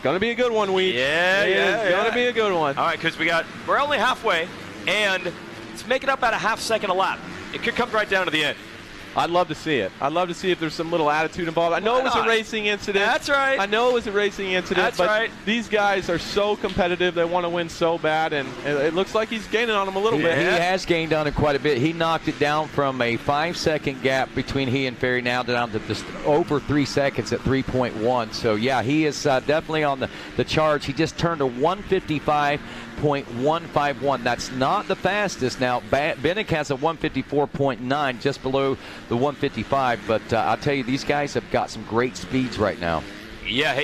going to be a good one, Weed. Yeah. It's going to be a good one. All right, because we're only halfway, and it's making up about a half second a lap. It could come right down to the end. I'd love to see it. I'd love to see if there's some little attitude involved. I know it was a racing incident. That's right. I know it was a racing incident. But these guys are so competitive. They want to win so bad, and it looks like he's gaining on them a little bit. He has gained on it quite a bit. He knocked it down from a 5-second gap between he and Ferry now down to just over 3 seconds at 3.1. So, yeah, he is definitely on the charge. He just turned a 155.151. That's not the fastest. Now, Bennick has a 154.9, just below the 155. But I'll tell you, these guys have got some great speeds right now. Yeah,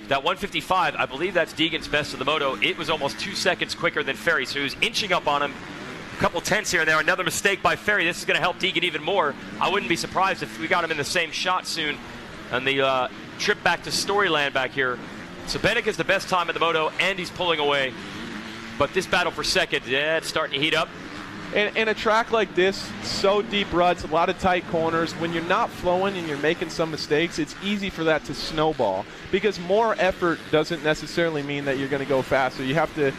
that 155, I believe that's Deegan's best of the moto. It was almost 2 seconds quicker than Ferry, so he was inching up on him. A couple tenths here and there. Another mistake by Ferry. This is going to help Deegan even more. I wouldn't be surprised if we got him in the same shot soon on the trip back to Storyland back here. So Bennick is the best time in the moto, and he's pulling away. But this battle for second, it's starting to heat up. And a track like this, so deep ruts, a lot of tight corners, when you're not flowing and you're making some mistakes, it's easy for that to snowball, because more effort doesn't necessarily mean that you're going to go faster. You have to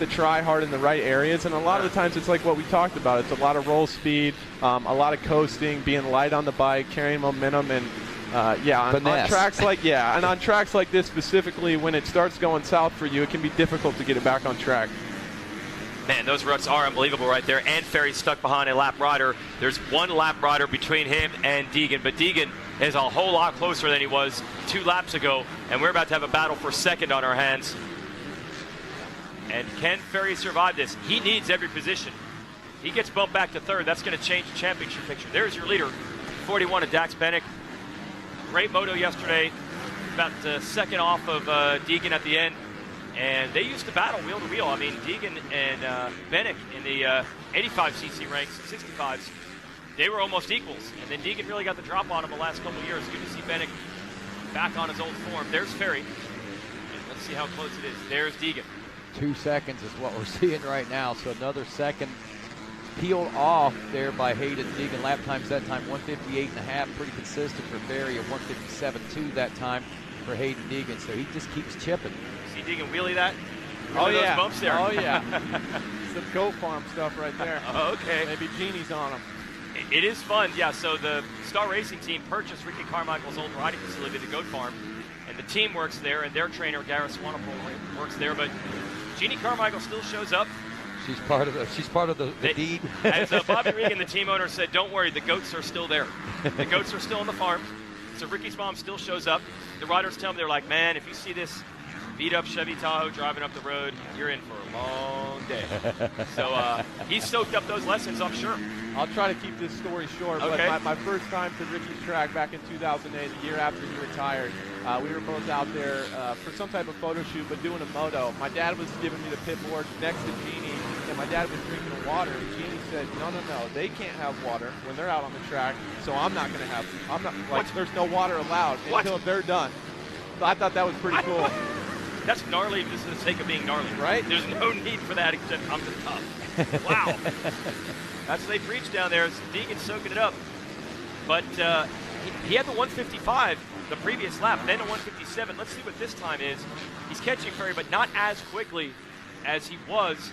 try hard in the right areas, and a lot of the times it's like what we talked about. It's a lot of roll speed, a lot of coasting, being light on the bike, carrying momentum, and on tracks like on tracks like this specifically, when it starts going south for you, it can be difficult to get it back on track. Man, those ruts are unbelievable right there. And Ferry's stuck behind a lap rider. There's one lap rider between him and Deegan. But Deegan is a whole lot closer than he was 2 laps ago. And we're about to have a battle for second on our hands. And can Ferry survive this? He needs every position. He gets bumped back to third. That's going to change the championship picture. There's your leader, 41 of Dax Bennick. Great moto yesterday. About second off of Deegan at the end. And they used to battle wheel to wheel. I mean, Deegan and Bennick in the 85cc ranks, 65s, they were almost equals. And then Deegan really got the drop on him the last couple of years. Good to see Bennick back on his old form. There's Ferry. And let's see how close it is. There's Deegan. 2 seconds is what we're seeing right now. So another second peeled off there by Haiden Deegan. Lap times that time 158.5, pretty consistent for Ferry, a 157.2 that time for Haiden Deegan. So he just keeps chipping. See Deegan wheelie that? Those bumps there. Oh, yeah. Some goat farm stuff right there. Okay. Maybe Genie's on them. It is fun, yeah. So the Star Racing team purchased Ricky Carmichael's old riding facility, the goat farm, and the team works there, and their trainer, Gareth Swanepoel, works there. But Jeannie Carmichael still shows up. She's part of the deed. As Bobby Regan, the team owner, said, don't worry, the goats are still there. The goats are still on the farm. So Ricky's mom still shows up. The riders tell me, they're like, man, if you see this beat-up Chevy Tahoe driving up the road, you're in for a long day. So he's soaked up those lessons, I'm sure. I'll try to keep this story short, okay. But my first time to Ricky's track back in 2008, the year after he retired, we were both out there for some type of photo shoot, but doing a moto. My dad was giving me the pit board next to Jeannie, and my dad was drinking water, and Jeannie said, no, they can't have water when they're out on the track, so there's no water allowed until they're done. So I thought that was pretty cool. That's gnarly just for the sake of being gnarly. Right? There's no need for that except I'm just tough. Wow. That's what they preach down there. Deegan's soaking it up. But he had the 155 the previous lap, then a 157. Let's see what this time is. He's catching Ferry, but not as quickly as he was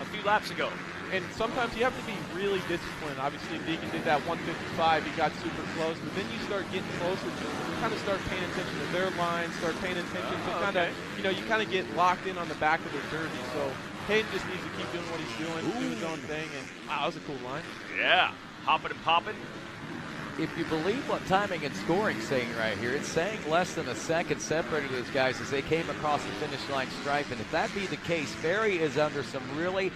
a few laps ago. And sometimes you have to be really disciplined. Obviously, Deegan did that 155. He got super close. But then you start getting closer to them. You kind of start paying attention to their lines, start paying attention to you kind of get locked in on the back of their jersey. So Haiden just needs to keep doing what he's doing, do his own thing. And wow, that was a cool line. Yeah, hopping and popping. If you believe what timing and scoring saying right here, it's saying less than a second separated those guys as they came across the finish line stripe. And if that be the case, Ferry is under some really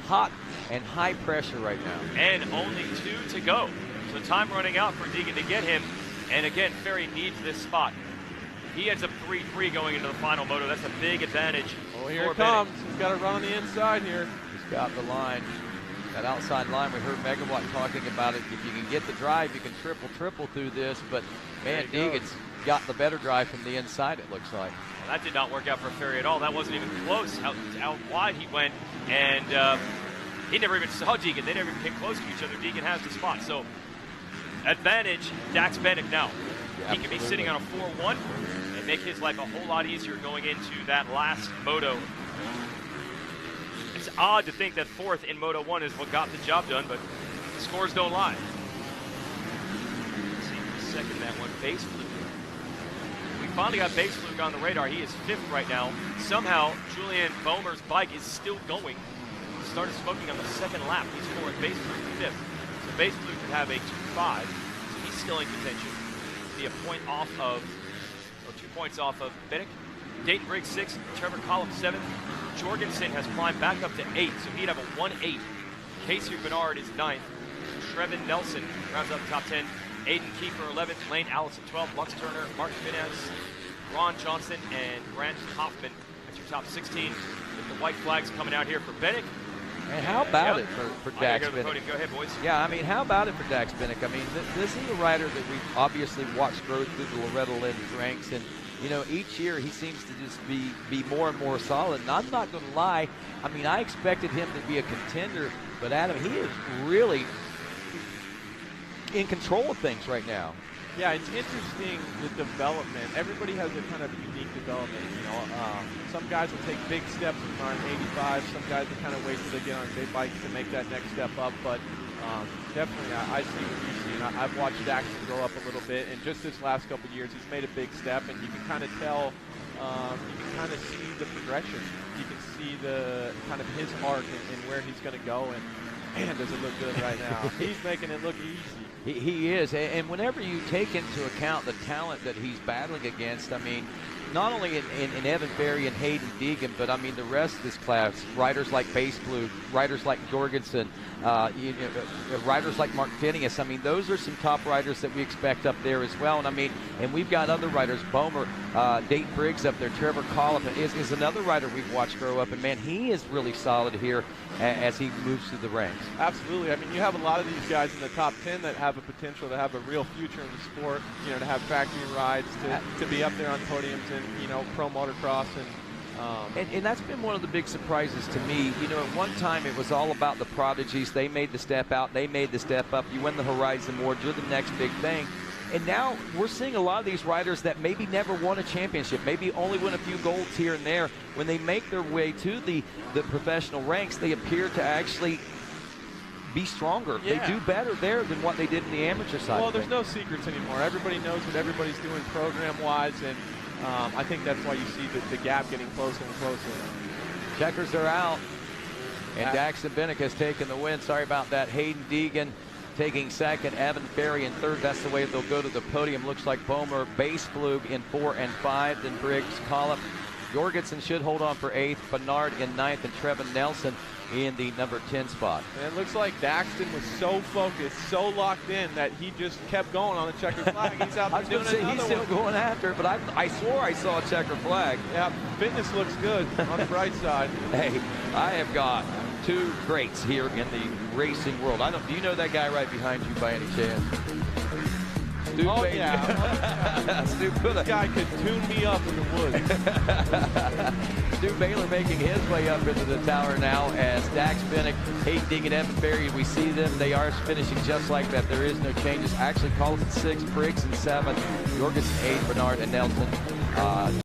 hot and high pressure right now. And only 2 to go. So time running out for Deegan to get him. And again, Ferry needs this spot. He ends up 3-3 going into the final moto. That's a big advantage. Oh, here it comes. He's got to run on the inside here. He's got the line. That outside line, we heard Megawatt talking about it. If you can get the drive, you can triple through this. But, man, Deegan's got the better drive from the inside, it looks like. Well, that did not work out for Ferry at all. That wasn't even close how wide he went. And he never even saw Deegan. They never even came close to each other. Deegan has the spot. So, advantage, Dax Bennick now. Yeah, he can be sitting on a 4-1. And make his life a whole lot easier going into that last Moto. It's odd to think that 4th in Moto 1 is what got the job done, but the scores don't lie. Let's see who's second that one. Base Fluke. We finally got Base Fluke on the radar. He is 5th right now. Somehow, Julian Boehmer's bike is still going. He started smoking on the 2nd lap. He's 4th. Base Fluke 5th. So Base Fluke could have a 2.5. So he's still in contention. Be a point off of, or 2 points off of Bennick. Dayton Briggs 6th. Trevor Collins 7th. Jorgensen has climbed back up to 8th, so he'd have a 1-8. Casey Bernard is 9th. Trevin Nelson rounds up the top 10. Aiden Kiefer 11th. Lane Allison 12th. Lux Turner, Mark Finaz, Ron Johnson, and Grant Hoffman. That's your top 16. With the white flags coming out here for Bennick. And how about it for Dax Bennick? Go ahead, boys. Yeah, I mean, how about it for Dax Bennick? I mean, this is a rider that we've obviously watched grow through the Loretta Lynn ranks, and you know, each year he seems to just be more and more solid. And I'm not going to lie, I mean, I expected him to be a contender, but Adam, he is really in control of things right now. Yeah, it's interesting, the development. Everybody has a kind of unique development, you know. Some guys will take big steps when they're on 85. Some guys will kind of wait till they get on big bikes to make that next step up. But definitely, I see what you see. And I've watched Daxton grow up a little bit. And just this last couple of years, he's made a big step. And you can kind of tell, you can kind of see the progression. You can see the kind of his arc and where he's going to go. And man, does it look good right now. He's making it look easy. He is, and whenever you take into account the talent that he's battling against, I mean, not only in Evan Berry and Haiden Deegan, but I mean the rest of this class, riders like Base Blue, riders like Jorgensen, riders like Mark Phineas. I mean, those are some top riders that we expect up there as well. And I mean, and we've got other riders, Boehmer, Dayton Briggs up there, Trevor Collins is another rider we've watched grow up, and man, he is really solid here as he moves through the ranks. Absolutely. I mean, you have a lot of these guys in the top 10 that have a potential to have a real future in the sport, you know, to have factory rides, to be up there on podiums and, you know, pro motocross. And that's been one of the big surprises to me. You know, at one time it was all about the prodigies. They made the step out. They made the step up. You win the Horizon Award. You're the next big thing. And now we're seeing a lot of these riders that maybe never won a championship, maybe only win a few golds here and there. When they make their way to the professional ranks, they appear to actually be stronger. Yeah. They do better there than what they did in the amateur side. Well, there's no secrets anymore. Everybody knows what everybody's doing program-wise, and I think that's why you see the gap getting closer and closer. Checkers are out, and Daxton Bennick has taken the win. Sorry about that. Haiden Deegan taking second, Evan Berry in third. That's the way they'll go to the podium. Looks like Boehmer, Base Flug in 4 and 5, then Briggs, Collip. Jorgensen should hold on for 8th, Bernard in 9th, and Trevin Nelson in the number 10 spot. And it looks like Daxton was so focused, so locked in, that he just kept going on the checkered flag. He's out there doing another one. He's still going after it, but I swore I saw a checkered flag. Yeah, fitness looks good on the bright side. Hey, I have got 2 greats here in the racing world. Do you know that guy right behind you by any chance? Stu Baylor. Yeah. This guy could tune me up in the woods. Stu Baylor making his way up into the tower now as Dax Bennick, Haiden Deegan, Evan Berry. We see them. They are finishing just like that. There is no changes. Actually, Collins at 6, Briggs in 7, Jorgensen 8, Bernard and Nelson